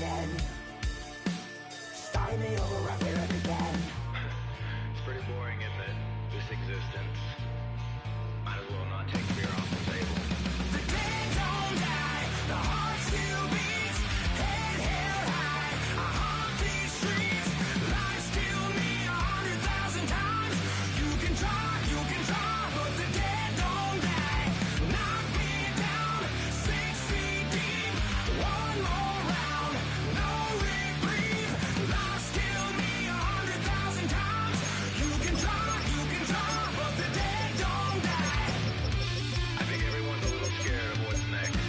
again. Start me over, I feel it again. It's pretty boring, isn't it? This existence. Might as well not take beer off the table. The dead don't die, the heart still beats. Head held high, I haunt these streets. Lies kill me 100,000 times. You can try, but the dead don't die. Knock me down, 6 feet deep. One more round, no reprieve. Lies kill me 100,000 times. You can try, but the dead don't die. I think everyone's a little scared of what's next.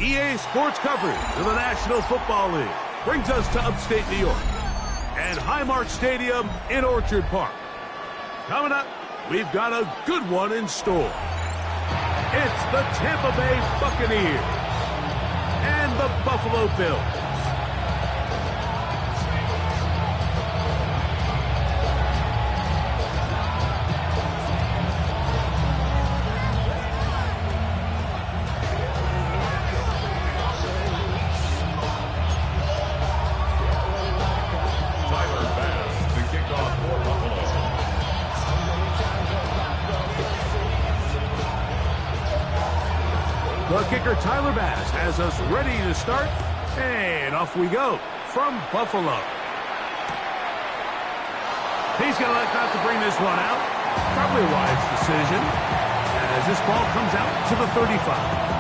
EA Sports coverage of the National Football League brings us to upstate New York and Highmark Stadium in Orchard Park. Coming up, we've got a good one in store. It's the Tampa Bay Buccaneers and the Buffalo Bills. The kicker, Tyler Bass, has us ready to start, and off we go from Buffalo. He's going to elect not to bring this one out. Probably a wise decision, as this ball comes out to the 35.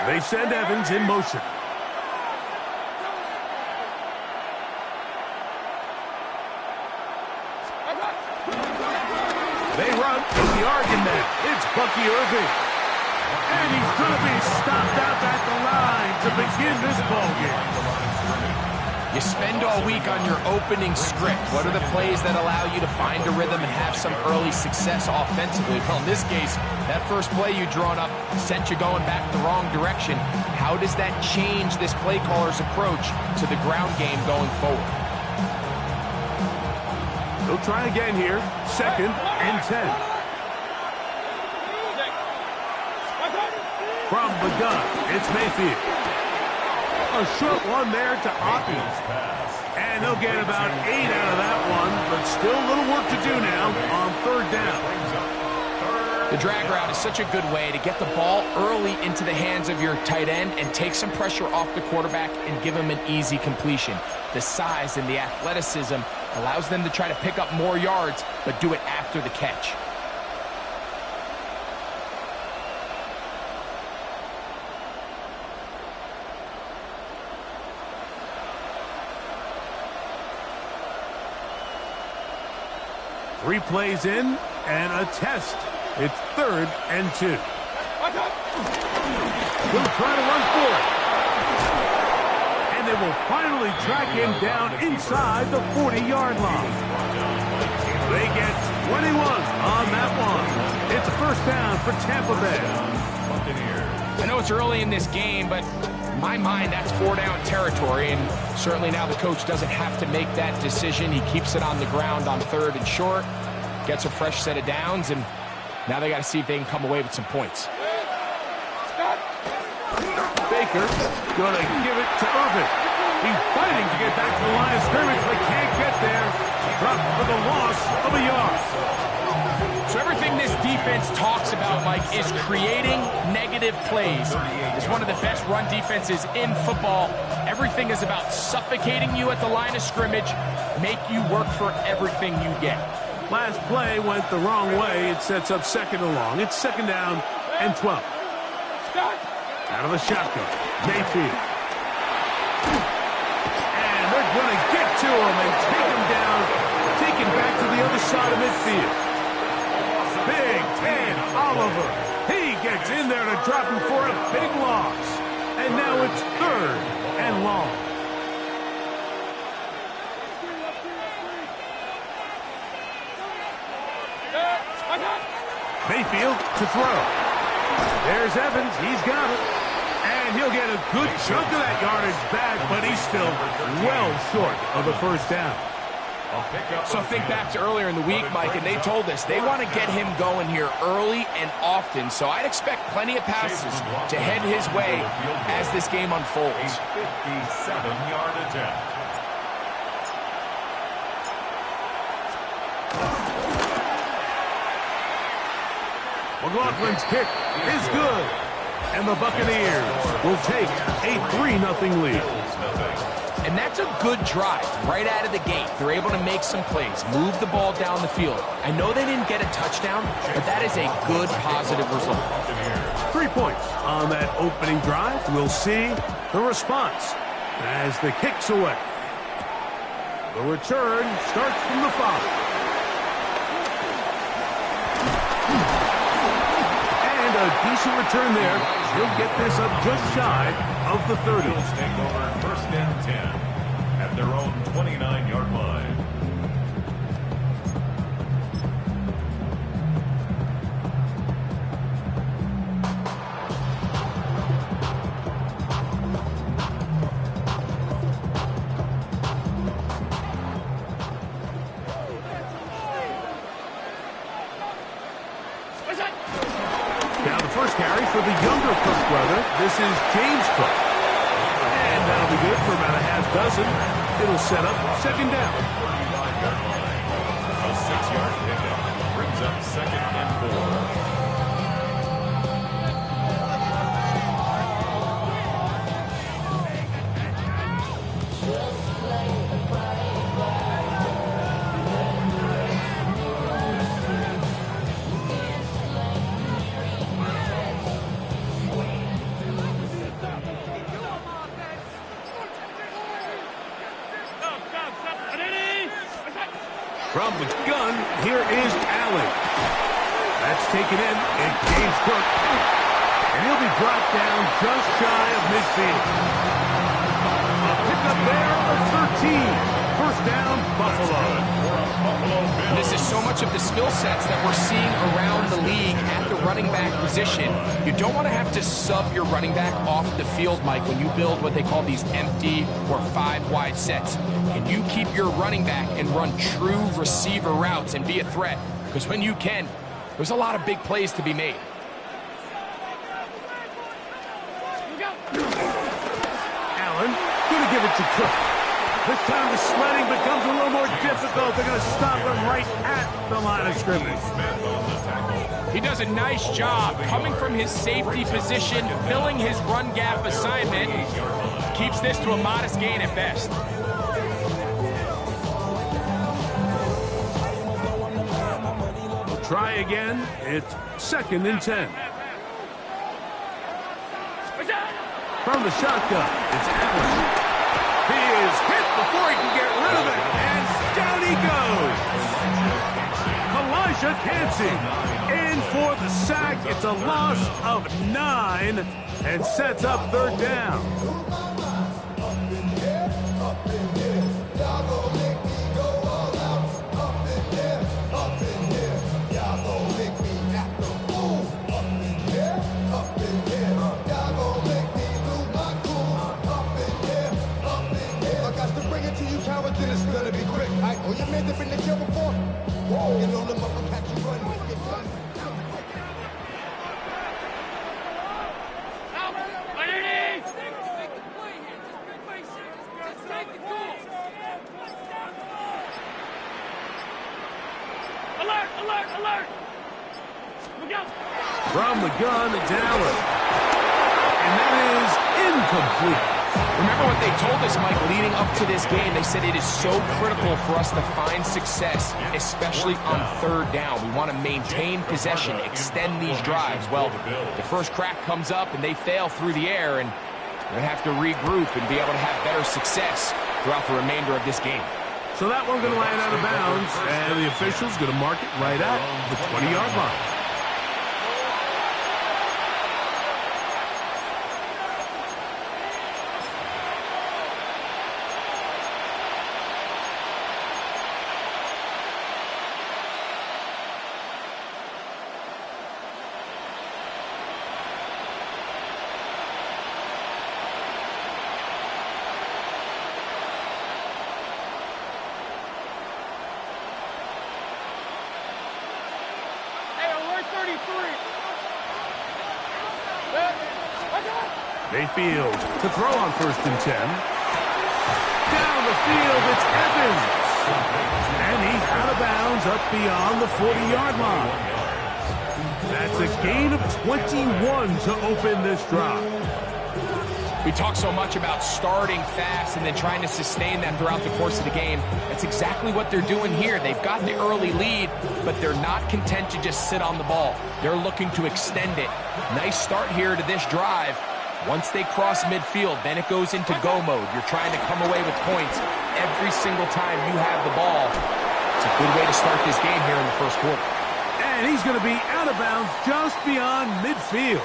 They send Evans in motion. They run with the argument. It's Bucky Irving. And he's going to be stopped out at the line to begin this ballgame. You spend all week on your opening script. What are the plays that allow you to find a rhythm and have some early success offensively? Well, in this case, that first play you drawn up sent you going back the wrong direction. How does that change this play caller's approach to the ground game going forward? He'll try again here. 2nd and 10. From the gun, it's Mayfield. A short one there to Otten. And they'll get about 8 out of that one, but still a little work to do now on 3rd down. The drag route is such a good way to get the ball early into the hands of your tight end and take some pressure off the quarterback and give him an easy completion. The size and the athleticism allows them to try to pick up more yards, but do it after the catch. Three plays in and a test. It's 3rd and 2. He'll try to run for it. And they will finally track him down inside the 40-yard line. They get 21 on that one. It's a 1st down for Tampa Bay. I know it's early in this game, but in my mind, that's 4-down territory, and certainly now the coach doesn't have to make that decision. He keeps it on the ground on 3rd and short, gets a fresh set of downs, and now they got to see if they can come away with some points. Baker going to give it to Irving. He's fighting to get back to the line of scrimmage, but can't get there. Dropped for the loss of a yard. So everything this defense talks about, Mike, is creating negative plays. It's one of the best run defenses in football. Everything is about suffocating you at the line of scrimmage, make you work for everything you get. Last play went the wrong way. It sets up second and long. It's second down and 12. Out of the shotgun, Mayfield. And they're going to get to him and take him down, take him back to the other side of midfield. Big Ted Oliver. He gets in there to drop him for a big loss. And now it's third and long. Mayfield to throw. There's Evans. He's got it. And he'll get a good chunk of that yardage back, but he's still well short of the first down. So think back to earlier in the week, Mike, and they told us they want to get him going here early and often. So I'd expect plenty of passes to head his way as this game unfolds. 57-yard attempt. McLaughlin's kick is good. And the Buccaneers will take a 3-0 lead. And that's a good drive right out of the gate. They're able to make some plays, move the ball down the field. I know they didn't get a touchdown, but that is a good, positive result. 3 points on that opening drive. We'll see the response as the kick's away. The return starts from the 5. And a decent return there. He'll get this up just shy of the 30. Take over first and 10 at their own 29-yard line. Now the first carry for the younger Cook brother. This is James Cook. And that'll be good for about a half dozen. It'll set up second down. 35-yard line. A 6-yard pickup brings up second and 4. From the gun, here is Allen. That's taken in, and James Cook. And he'll be brought down just shy of midfield. A pickup there of 13. First down, Buffalo. This is so much of the skill sets that we're seeing around the league at the running back position. You don't want to have to sub your running back off the field, Mike, when you build what they call these empty or 5-wide sets. Can you keep your running back and run true receiver routes and be a threat? Because when you can, there's a lot of big plays to be made. Allen, going to give it to Cook. This time the sledding becomes a little more difficult. They're going to stop him right at the line of scrimmage. He does a nice job coming from his safety position, filling his run gap assignment. Keeps this to a modest gain at best. We'll try again. It's second and 10. From the shotgun, it's Allen. He is hit before he can get rid of it, and down he goes. Elijah Cansey in for the sack. It's a loss of 9 and sets up third down. It's gonna be quick. Oh, you made them in the kill before? Whoa. You know them up and catch you running. Get done. Alert! From the gun to Allen. And that is incomplete. Remember what they told us, Mike, leading up to this game. They said it is so critical for us to find success, especially on third down. We want to maintain possession, extend these drives. Well, the first crack comes up and they fail through the air, and we're going to have to regroup and be able to have better success throughout the remainder of this game. So that one's going to land out of bounds, and the official's going to mark it right at the 20-yard line. Mayfield to throw on 1st and 10. Down the field, it's Evans. And he's out of bounds up beyond the 40-yard line. That's a gain of 21 to open this drive. We talk so much about starting fast and then trying to sustain that throughout the course of the game. That's exactly what they're doing here. They've got the early lead, but they're not content to just sit on the ball. They're looking to extend it. Nice start here to this drive. Once they cross midfield, then it goes into go mode. You're trying to come away with points every single time you have the ball. It's a good way to start this game here in the first quarter. And he's going to be out of bounds just beyond midfield.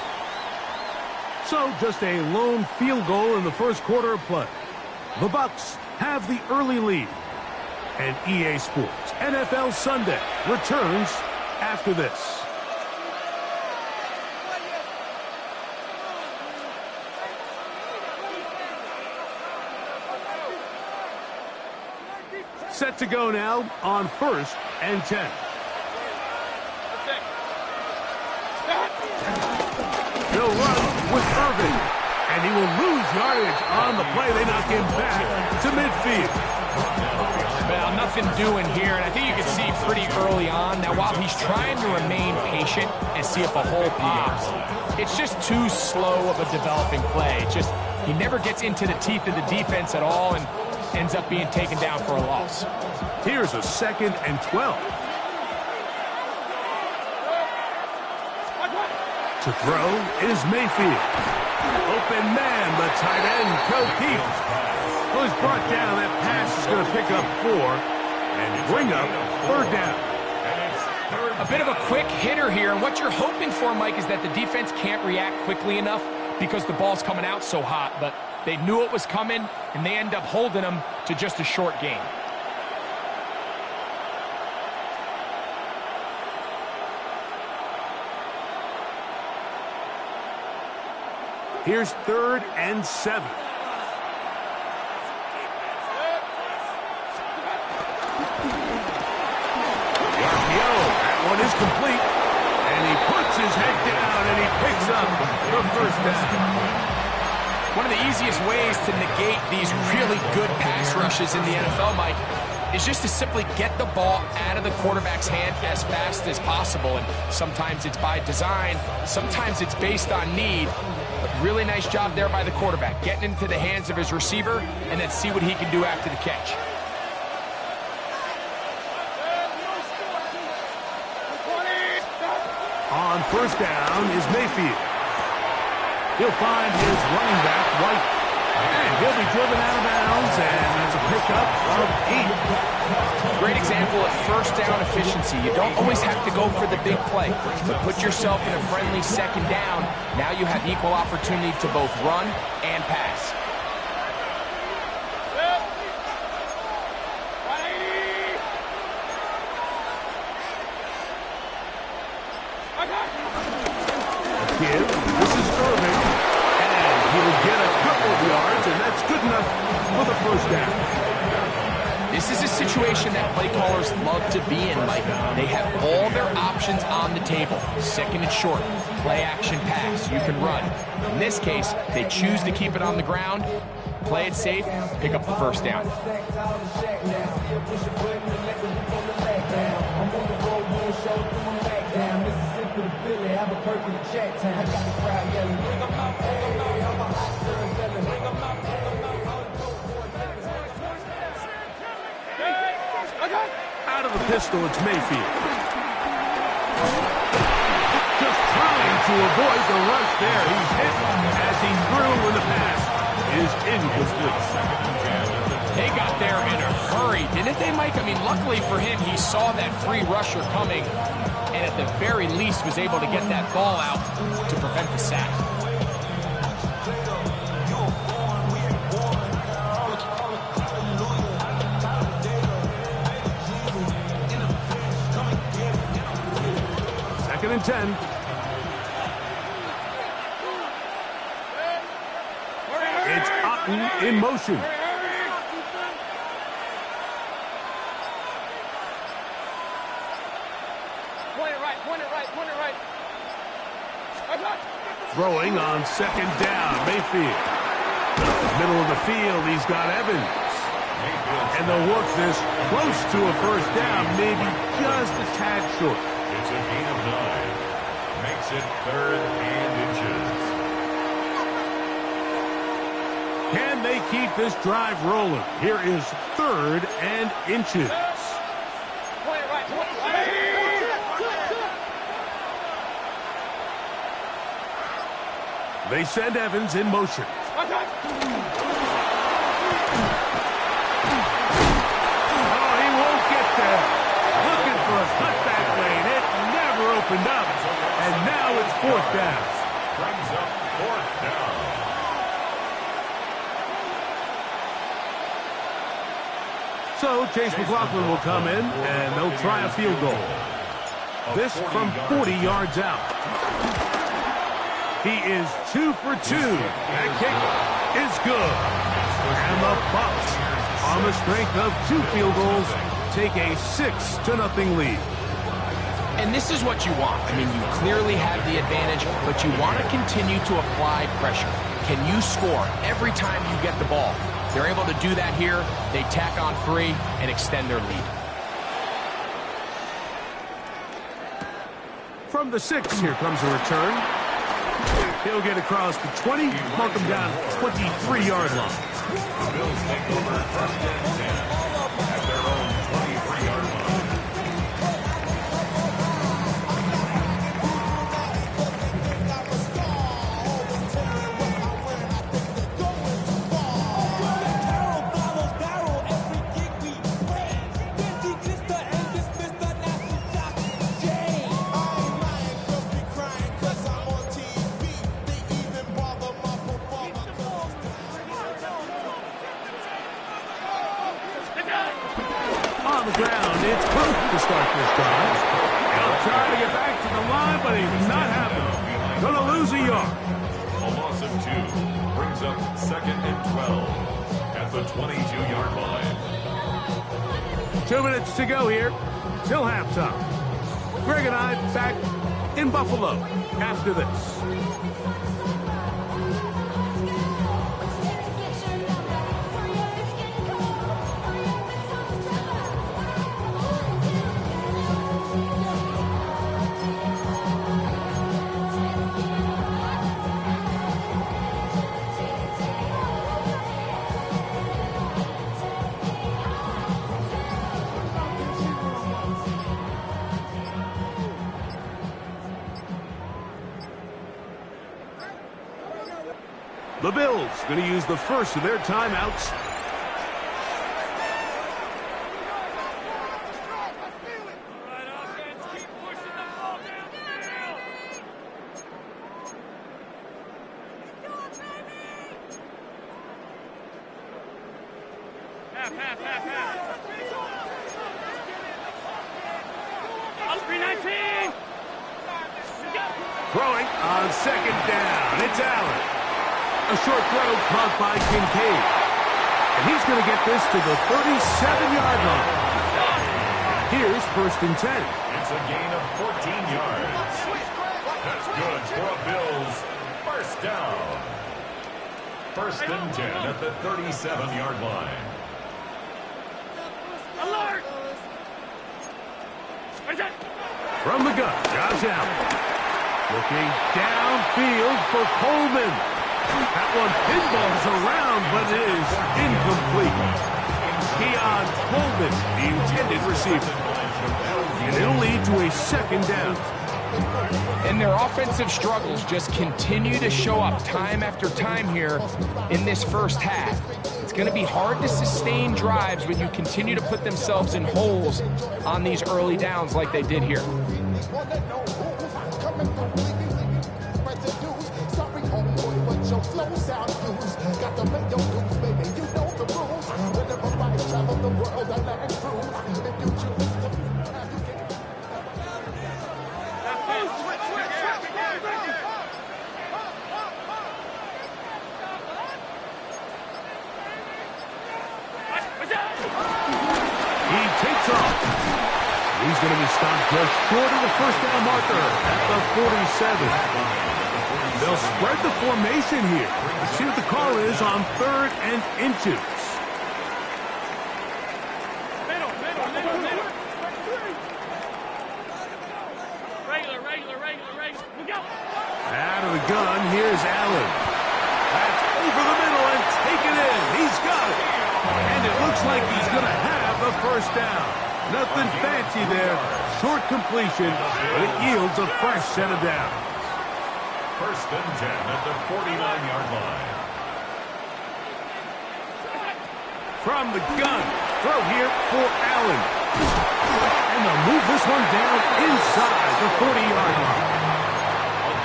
So just a lone field goal in the first quarter of play. The Bucs have the early lead. And EA Sports NFL Sunday returns after this. Set to go now on 1st and 10. He'll run with Irving, and he will lose yardage on the play. They knock him back to midfield. Well, nothing doing here, and I think you can see pretty early on. Now, while he's trying to remain patient and see if a hole pops, it's just too slow of a developing play. It's just he never gets into the teeth of the defense at all and ends up being taken down for a loss. Here's a 2nd and 12. To throw is Mayfield. Open man, the tight end, Copeland, who's brought down. That pass is going to pick up 4 and bring up 3rd down. A bit of a quick hitter here, and what you're hoping for, Mike, is that the defense can't react quickly enough because the ball's coming out so hot, but they knew it was coming, and they end up holding them to just a short gain. Here's 3rd and 7. The RPO, that one is complete. And he puts his head down and he picks up the 1st down. One of the easiest ways to negate these really good pass rushes in the NFL, Mike, is just to simply get the ball out of the quarterback's hand as fast as possible. And sometimes it's by design, sometimes it's based on need. But really nice job there by the quarterback, getting into the hands of his receiver and then see what he can do after the catch. On 1st down is Mayfield. He'll find his running back, White. And he'll be driven out of bounds, and that's a pickup of 8. Great example of 1st down efficiency. You don't always have to go for the big play, but put yourself in a friendly 2nd down. Now you have equal opportunity to both run and pass. This is Irving, and he'll get a couple of yards, and that's good enough for the 1st down. This is a situation that play callers love to be in, Mike. They have all their options on the table. 2nd and short, play action pass, you can run. In this case, they choose to keep it on the ground, play it safe, pick up the 1st down. goes through my back down. Mississippi to Philly, Albuquerque to Chattown. I got the crowd yelling, bring 'em out, hey, I'm a hot girl yelling, bring 'em out, all the dope boys yelling. Out of the pistol, it's Mayfield. Just trying to avoid the rush there. He's hit as he threw when the pass is incomplete. They got there in a hurry, didn't they, Mike? I mean, luckily for him, he saw that free rusher coming, and at the very least was able to get that ball out to prevent the sack. Second and 10. It's Otten in motion. Throwing on second down, Mayfield. Middle of the field, he's got Evans. And they'll work this close to a first down, maybe just a tad short. It's a gain of 9. Makes it 3rd and inches. Can they keep this drive rolling? Here is 3rd and inches. They send Evans in motion. Oh, he won't get there. Looking for a cutback lane. It never opened up. And now it's 4th down. Brings up 4th down. So Chase McLaughlin will come in, and they'll try a field goal. This from 40 yards out. He is 2 for 2. That kick is good. And the Bucs, on the strength of 2 field goals, take a 6-0 lead. And this is what you want. I mean, you clearly have the advantage, but you want to continue to apply pressure. Can you score every time you get the ball? They're able to do that here. They tack on 3 and extend their lead. From the 6, here comes a return. He'll get across the 20, mark him down 23-yard line. The Bills take over 1st and 10 at their own 23-yard line. On the ground, it's Cook to start this drive. He'll try to get back to the line, but he's not happy. Gonna lose a yard. A loss of 2 brings up 2nd and 12 at the 22-yard line. 2 minutes to go here till halftime. Greg and I back in Buffalo after this. The Bills going to use the first of their timeouts. Throwing on second down. It's Allen. A short throw caught by Kincaid. And he's going to get this to the 37-yard line. Here's 1st and 10. It's a gain of 14 yards. That's good for a Bills 1st down. 1st and 10 at the 37-yard line. From the gun, Josh Allen. Looking downfield for Coleman. That one pinballs around, but it is incomplete. Keon Coleman, the intended receiver. And it'll lead to a second down. And their offensive struggles just continue to show up time after time here in this first half. It's going to be hard to sustain drives when you continue to put themselves in holes on these early downs like they did here. He's going to be stopped just short of the first down marker at the 47. They'll spread the formation here. Let's see what the call is on 3rd and inches. Out of the gun, here's Allen. That's over the middle and taken in. He's got it. And it looks like he's going to have the first down. Nothing fancy there. Short completion, but it yields a fresh set of downs. 1st and 10 at the 49-yard line. From the gun, throw here for Allen. And they'll move this one down inside the 40-yard line.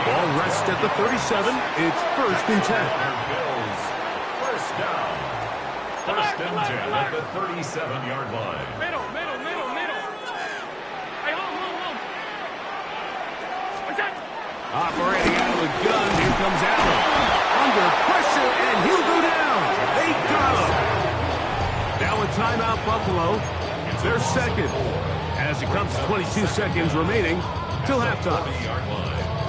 Ball rests at the 37. It's 1st and 10. Bills. First down. 1st and 10 at the 37-yard line. Middle. Hey, hold. What's that? Operating out of the gun, here comes Allen. Under pressure, and he'll go down. They got him. Now a timeout, Buffalo. It's their second. As it comes to 22 seconds remaining till halftime.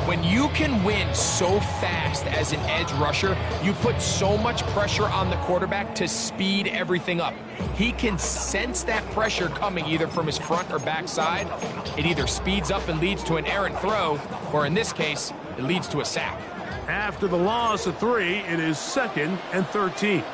When you can win so fast as an edge rusher, you put so much pressure on the quarterback to speed everything up. He can sense that pressure coming either from his front or back side. It either speeds up and leads to an errant throw, or in this case, it leads to a sack. After the loss of 3, it is 2nd and 13.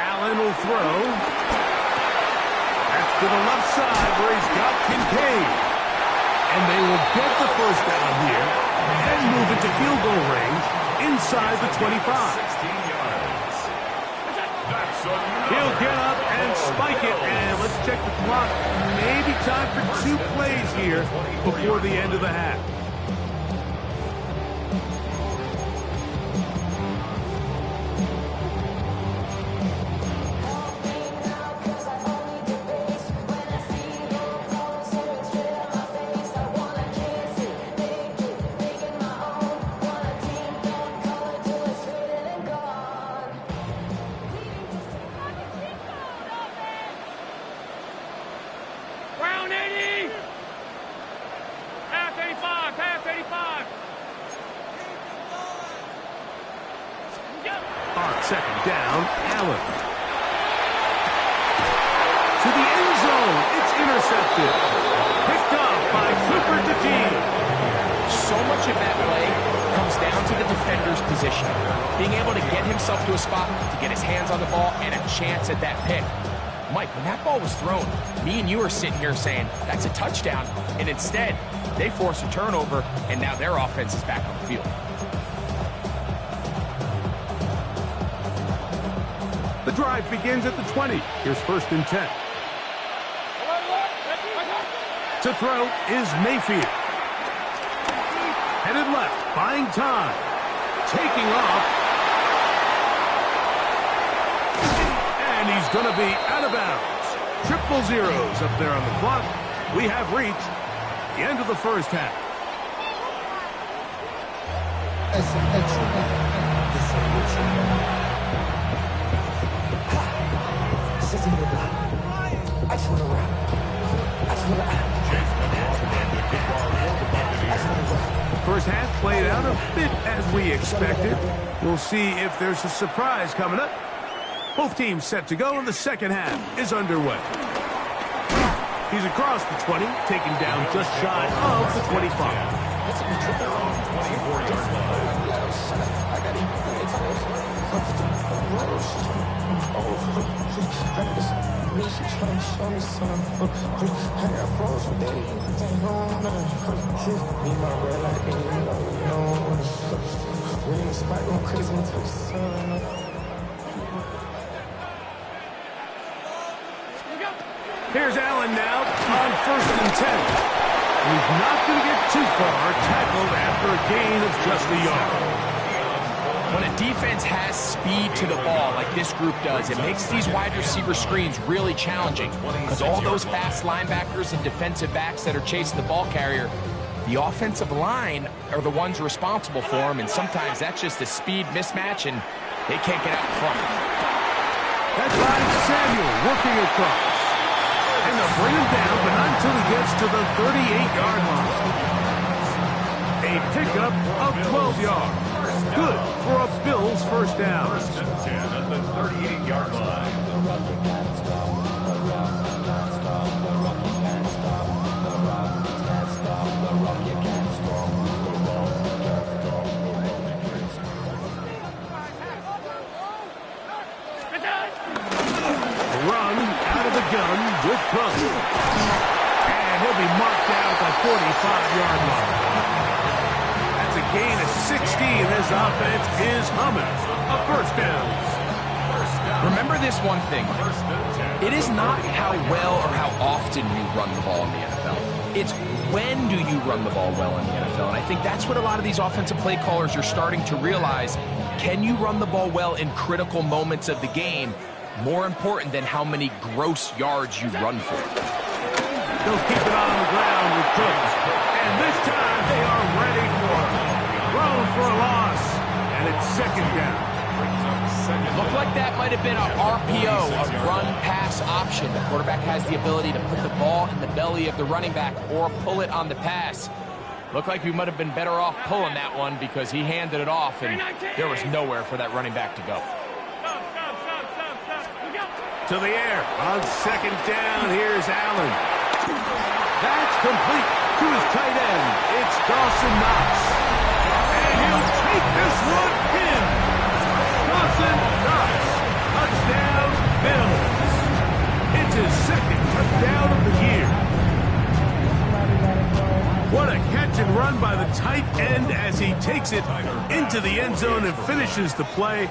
Allen will throw. That's to the left side where he's got Kincaid. And they will get the first down here and move it to field goal range inside the 25. 16 yards. He'll get up and spike it. And let's check the clock. Maybe time for 2 plays here before the end of the half. Second down, Allen. To the end zone. It's intercepted. Picked up by Cooper DeJean. So much of that play comes down to the defender's position. Being able to get himself to a spot, to get his hands on the ball, and a chance at that pick. Mike, when that ball was thrown, me and you are sitting here saying, that's a touchdown. And instead, they force a turnover, and now their offense is back on the field. The drive begins at the 20. Here's 1st and 10. To throw is Mayfield. Headed left, buying time. Taking off. And he's going to be out of bounds. Triple zeros up there on the clock. We have reached the end of the first half. First half played out a bit as we expected. We'll see if there's a surprise coming up. Both teams set to go, and the second half is underway. He's across the 20, taken down just shy of the 25. Here's Allen now on 1st and 10. He's not going to get too far, tackled after a gain of just a yard. When a defense has speed to the ball like this group does, it makes these wide receiver screens really challenging because all those fast linebackers and defensive backs that are chasing the ball carrier, the offensive line are the ones responsible for them, and sometimes that's just a speed mismatch, and they can't get out in front. That's by Samuel working across. And they'll bring him down, but not until he gets to the 38-yard line. A pickup of 12 yards. Good for a Bills first down. 1st and 10 at the 38-yard line. Run out of the gun with Crosby. And he'll be marked down at the 45-yard line. That's a gain of 16. This offense is humming. A first down. Remember this one thing. It is not how well or how often you run the ball in the NFL. It's when do you run the ball well in the NFL. And I think that's what a lot of these offensive play callers are starting to realize. Can you run the ball well in critical moments of the game? More important than how many gross yards you run for. They'll keep it on the ground with Cooks. And this time they are ready for him. Thrown for a loss. And it's second down. It looked like that might have been an RPO, a run-pass option. The quarterback has the ability to put the ball in the belly of the running back or pull it on the pass. Looked like we might have been better off pulling that one because he handed it off, and there was nowhere for that running back to go. To the air. On second down, here's Allen. That's complete to his tight end. It's Dawson Knox. And he'll take this one in. Dawson Knox. Touchdown, Bills. It's his second touchdown of the year. What a catch and run by the tight end as he takes it into the end zone and finishes the play.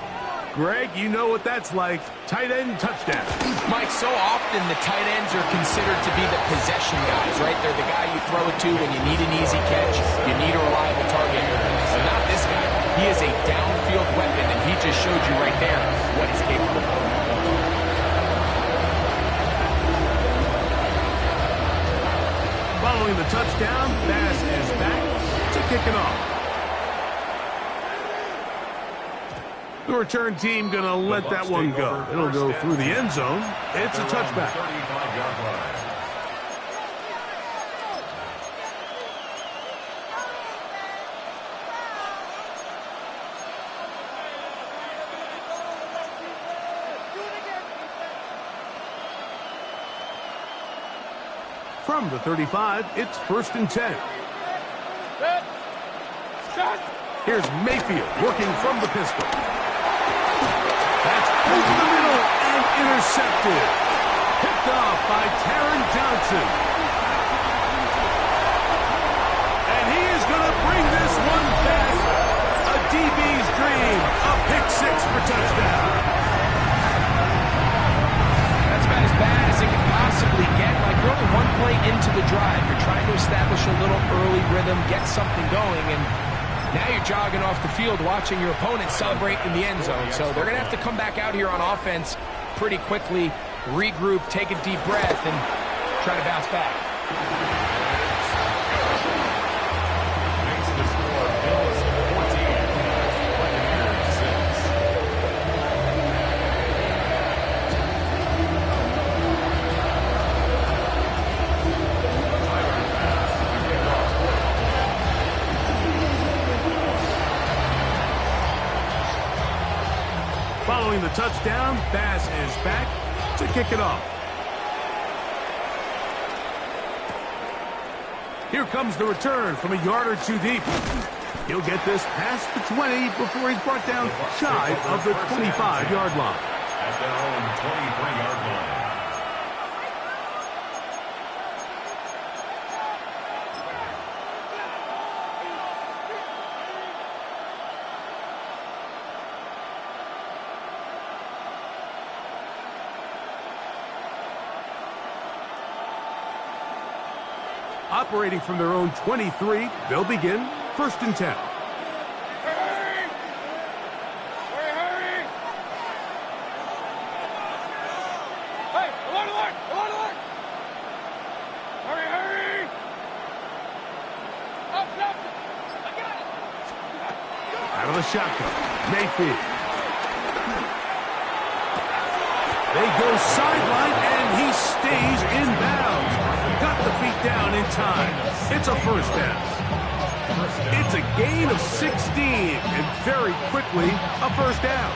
Greg, you know what that's like. Tight end touchdown. Mike, so often the tight ends are considered to be the possession guys, right? They're the guy you throw it to when you need an easy catch, you need a reliable target. But not this guy. He is a downfield weapon, and he just showed you right there what he's capable of. Following the touchdown, Bass is back to kick it off. The return team going to let that one go. It'll go through the end zone. It's a touchback. 35-yard line. From the 35, it's 1st and 10. Here's Mayfield working from the pistol. That's over the middle and intercepted. Picked off by Taron Johnson. And he is going to bring this one back. A DB's dream. A pick six for touchdown. That's about as bad as it can possibly get. Like, you're only one play into the drive. You're trying to establish a little early rhythm, get something going, and now you're jogging off the field watching your opponent celebrate in the end zone. So they're going to have to come back out here on offense pretty quickly, regroup, take a deep breath, and try to bounce back. Makes the score Bills 14, Buccaneers 6. Tyler pass to kick off. Following the touchdown, Bass is back to kick it off. Here comes the return from a yard or two deep. He'll get this past the 20 before he's brought down shy of the 25-yard line. At their own 23-yard line. Operating from their own 23, they'll begin 1st and 10. Out of the shotgun, Mayfield. They go sideline, and he stays in bounds. Got the feet down in time. It's a first down. It's a gain of 16, and very quickly, a first down.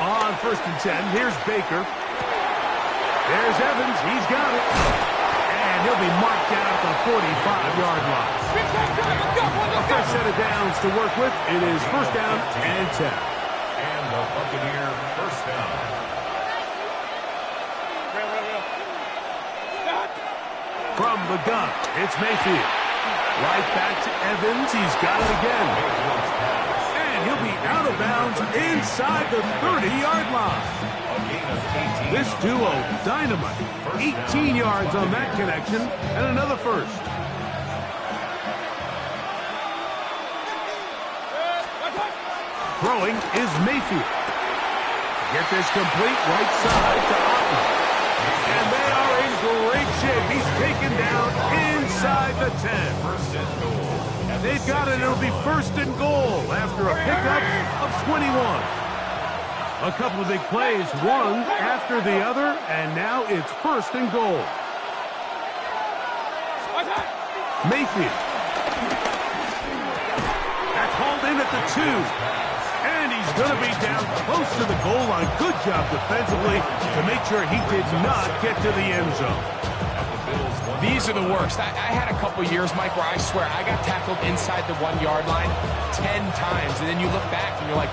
On 1st and 10, here's Baker. There's Evans. He's got it. And he'll be marked down at the 45-yard line. A fresh set of downs to work with. It is 1st down and 10. And the Buccaneer first down. From the gun, it's Mayfield. Right back to Evans. He's got it again. And he'll be out of bounds inside the 30-yard line. This duo, dynamite. 18 yards on that connection, and another first. Throwing is Mayfield. Get this complete right side to Otten. And they are in great shape. He's taken down inside the 10. First and goal. They've got it. It'll be 1st and goal after a pickup of 21. A couple of big plays, one after the other, and now it's 1st and goal. Mayfield. That's hauled in at the 2. And he's going to be down close to the goal line. Good job defensively to make sure he did not get to the end zone. These are the worst. I had a couple years, Mike, where I swear I got tackled inside the 1-yard line 10 times. And then you look back and you're like,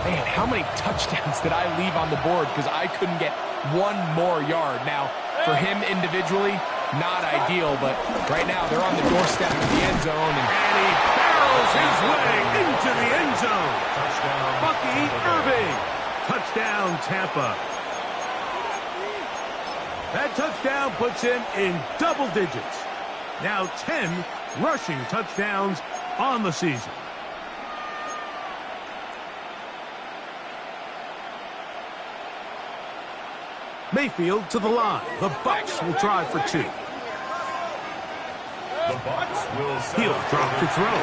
man, how many touchdowns did I leave on the board because I couldn't get one more yard? Now, for him individually, not ideal, but right now they're on the doorstep of the end zone. And he barrels his way into the end zone. Touchdown, Bucky Irving. Touchdown, Tampa. That touchdown puts him in double digits. Now 10 rushing touchdowns on the season. Mayfield to the line. The Bucs will try for 2. The Bucs will He'll drop to throw.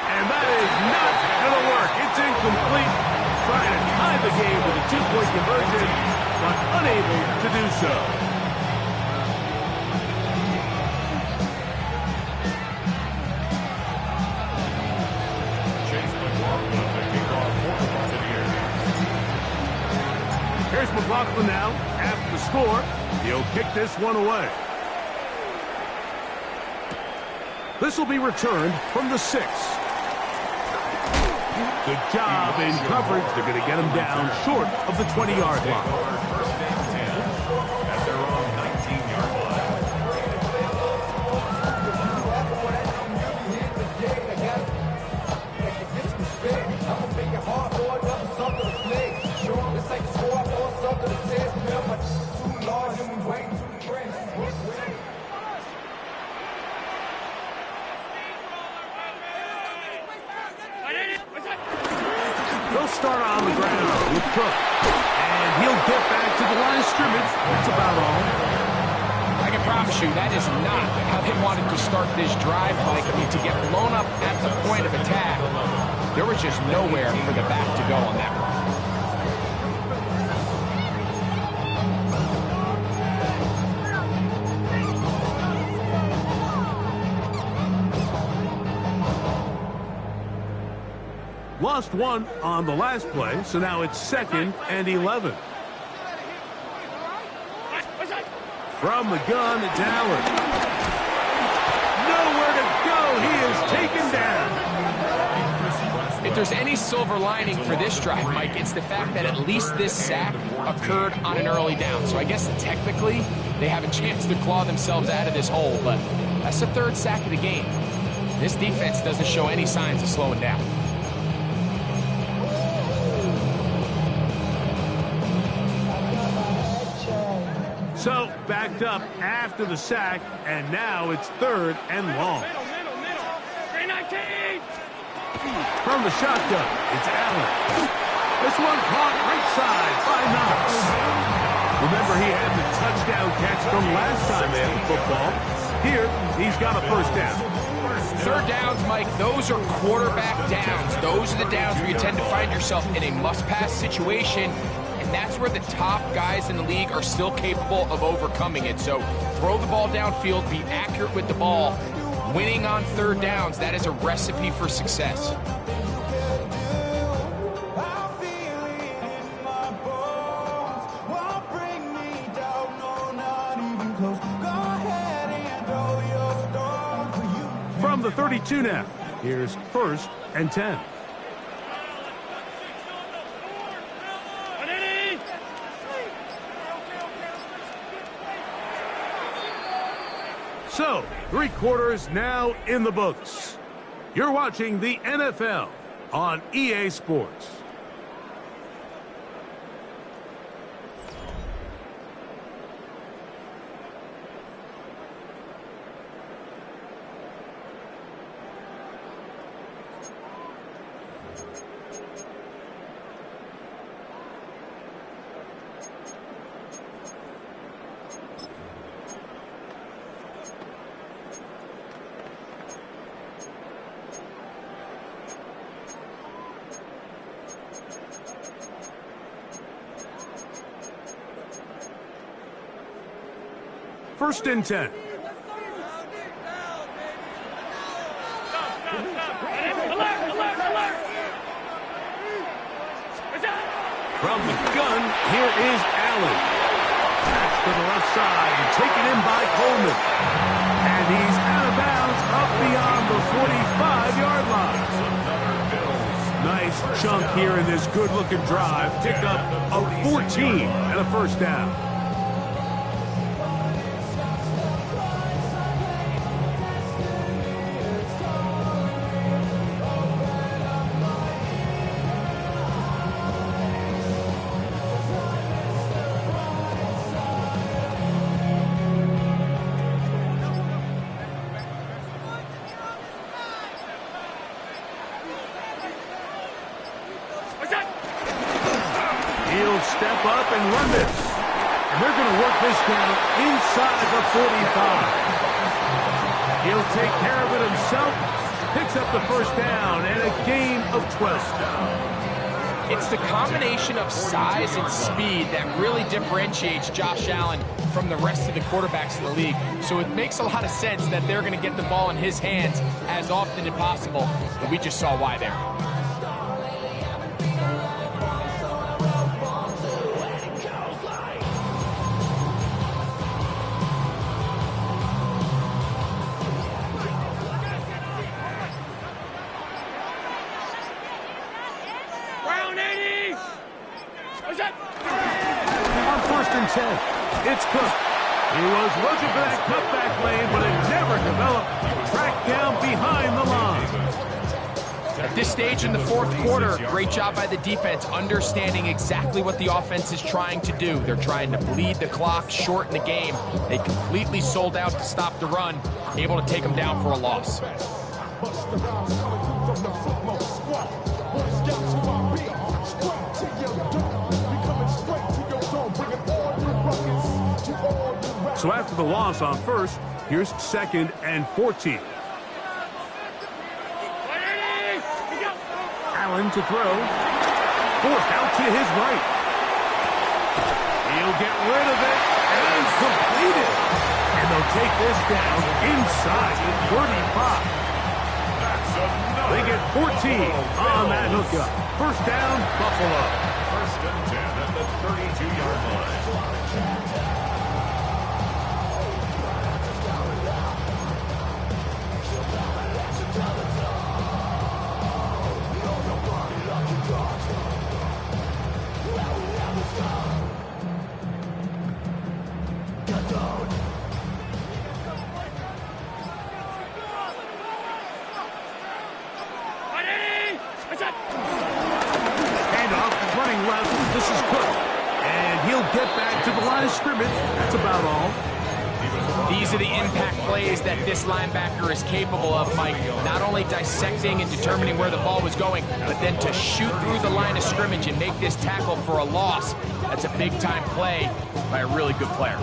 And that is not going to work. It's incomplete. Trying to tie the game with a 2-point conversion, but unable to do so. Chase McLaughlin, the kickoff for the Buccaneers. Here's McLaughlin now. After the score, he'll kick this one away. This will be returned from the 6. Good job in coverage. They're going to get him down short of the 20-yard line. 1st and 10 at their own 19-yard They'll start on the ground with Cook. And he'll get back to the line of scrimmage. That's about all. I can promise you that is not how they wanted to start this drive, Mike. I mean, to get blown up at the point of attack, there was just nowhere for the back to go on that one. Lost one on the last play, so now it's 2nd and 11. From the gun, it's Allen. Nowhere to go. He is taken down. If there's any silver lining for this drive, Mike, it's the fact that at least this sack occurred on an early down. So I guess technically they have a chance to claw themselves out of this hole, but that's the 3rd sack of the game. This defense doesn't show any signs of slowing down. So, backed up after the sack, and now it's 3rd and long. From the shotgun, it's Allen. This one caught right side by Knox. Remember, he had the touchdown catch from last time they had the football. Here, he's got a 1st down. 3rd downs, Mike, those are quarterback downs. Those are the downs where you tend to find yourself in a must-pass situation, and that's where the top guys in the league are still capable of overcoming it. So throw the ball downfield, be accurate with the ball. Winning on 3rd downs, that is a recipe for success. From the 32 now, here's 1st and 10. So, 3 quarters now in the books. You're watching the NFL on EA Sports. First and 10. From the gun, here is Allen. Pass to the left side and taken in by Coleman. And he's out of bounds up beyond the 45-yard line. Nice chunk here in this good-looking drive. Pick up a 14 and a 1st down. He'll step up and run this. And they're going to work this down inside the 45. He'll take care of it himself. Picks up the 1st down and a gain of 12. It's the combination of size and speed that really differentiates Josh Allen from the rest of the quarterbacks in the league. So it makes a lot of sense that they're going to get the ball in his hands as often as possible. And we just saw why there. On 1st and 10, it's Cook. He was looking for that cutback lane, but it never developed. Tracked down behind the line. At this stage in the 4th quarter, great job by the defense, understanding exactly what the offense is trying to do. They're trying to bleed the clock, shorten the game. They completely sold out to stop the run, able to take them down for a loss. So after the loss on 1st, here's 2nd and 14. Allen to throw. Forced out to his right. He'll get rid of it and complete it. And they'll take this down inside the 35. They get 14 on that hookup. First down, Buffalo. First and 10 at the 32-yard line. Handoff, running left. This is Cook. And he'll get back to the line of scrimmage. That's about all. These are the impact plays that this linebacker is capable of, Mike. Not only dissecting and determining where the ball was going, but then to shoot through the line of scrimmage and make this tackle for a loss. That's a big-time play by a really good player.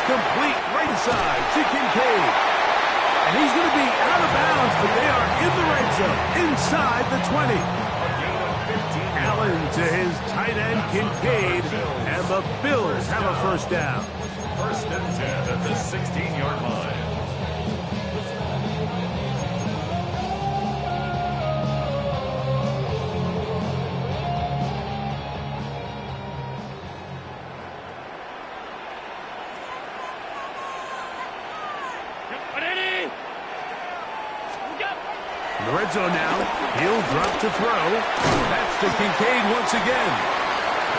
Complete right side to Kincaid. And he's going to be out of bounds, but they are in the red zone, inside the 20. Allen to his tight end, Kincaid, and the Bills have a first down. First and 10 at the 16-yard line. In the red zone now, he'll drop to throw. That's to Kincaid once again.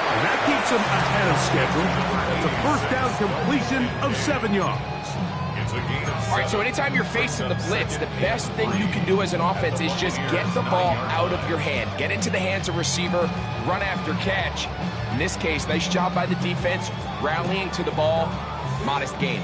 And that keeps him ahead of schedule. That's a first down completion of 7 yards. All right, so anytime you're facing the blitz, the best thing you can do as an offense is just get the ball out of your hand. Get into the hands of receiver, run after catch. In this case, nice job by the defense, rallying to the ball, modest gain.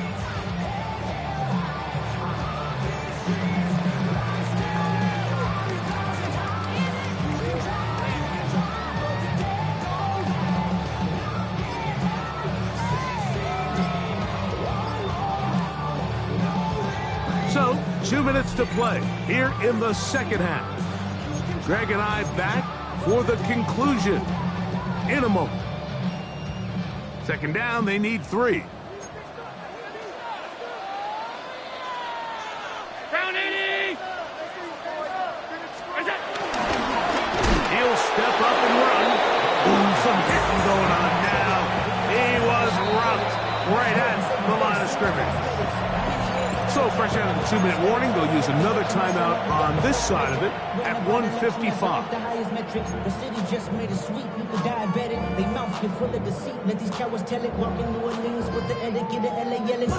So, 2 minutes to play here in the second half. Greg and I back for the conclusion in a moment. Second down, they need 3. He'll step up and run. Ooh, some hitting going on now. He was rocked right at the line of scrimmage. So fresh out of the 2-minute warning, they'll use another timeout on this side of it at 1:55. The highest metric, the city just made it sweet. People diabetic, they mouth get full of deceit. Let these cowards tell it. Walking New Orleans with the etiquette, the LA yelling.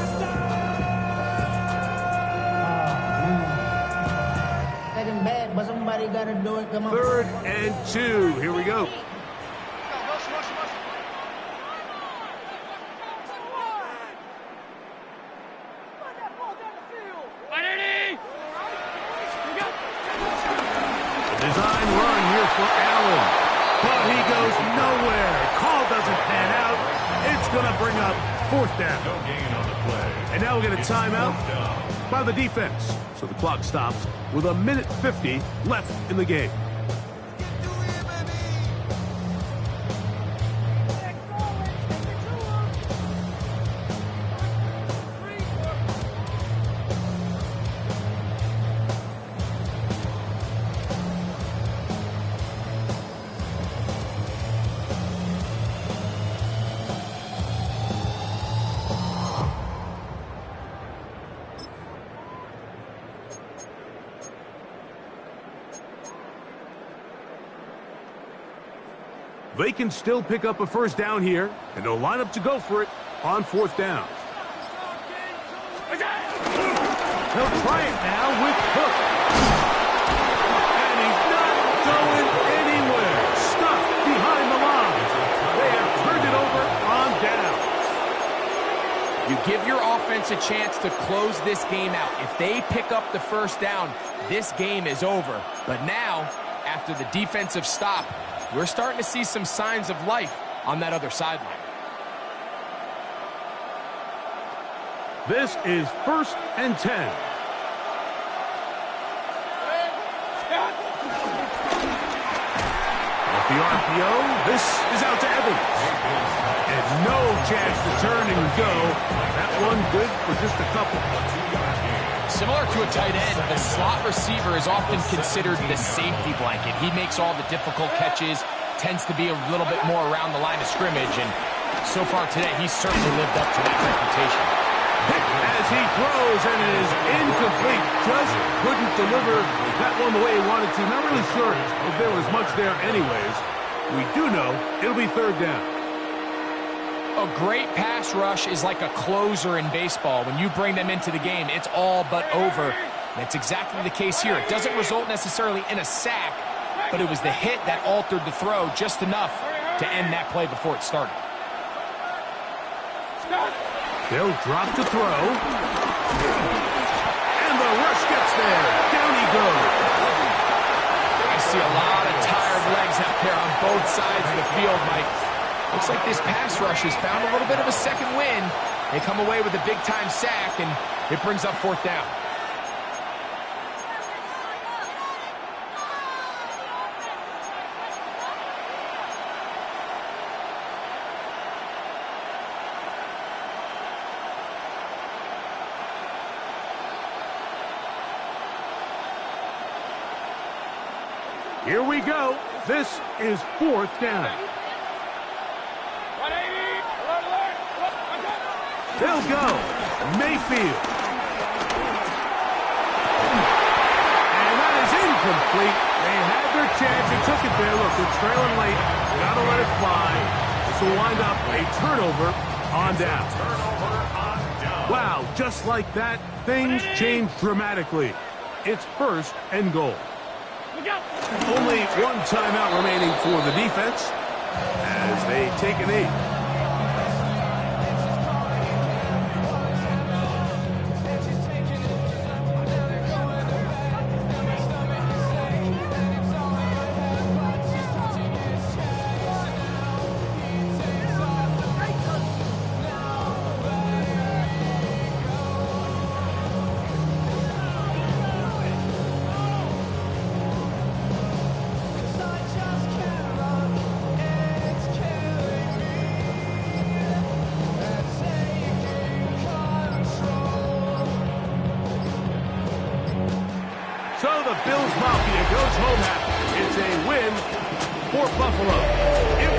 That ain't bad, but somebody gotta do it. Come on. 3rd and 2. Here we go. Design run here for Allen. But he goes nowhere. Call doesn't pan out. It's going to bring up 4th down. No gain on the play. And now we'll get a timeout by the defense. So the clock stops with 1:50 left in the game. They can still pick up a first down here, and they'll line up to go for it on 4th down. They'll try it now with Cook. And he's not going anywhere. Stuffed behind the lines. They have turned it over on down. You give your offense a chance to close this game out. If they pick up the first down, this game is over. But now, after the defensive stop, we're starting to see some signs of life on that other sideline. This is 1st and 10. Off the RPO, this is out to Evans. And no chance to turn and go. That one good for just a couple. Similar to a tight end, the slot receiver is often considered the safety blanket. He makes all the difficult catches, tends to be a little bit more around the line of scrimmage, and so far today, he's certainly lived up to that reputation. As he throws, and it is incomplete. Just couldn't deliver that one the way he wanted to. Not really sure if there was much there anyways. We do know it'll be 3rd down. A great pass rush is like a closer in baseball. When you bring them into the game, it's all but over. That's exactly the case here. It doesn't result necessarily in a sack, but it was the hit that altered the throw just enough to end that play before it started. They'll drop to throw. And the rush gets there. Down he goes. I see a lot of tired legs out there on both sides of the field, Mike. Looks like this pass rush has found a little bit of a second wind. They come away with a big-time sack, and it brings up 4th down. Here we go. This is 4th down. They'll go. Mayfield. And that is incomplete. They had their chance. They took it there. Look, they're trailing late. Gotta let it fly. This will wind up a turnover on down. Wow, just like that, things changed dramatically. It's 1st and goal. Only one timeout remaining for the defense as they take a knee. So the Bills Mafia goes home happy. It's a win for Buffalo.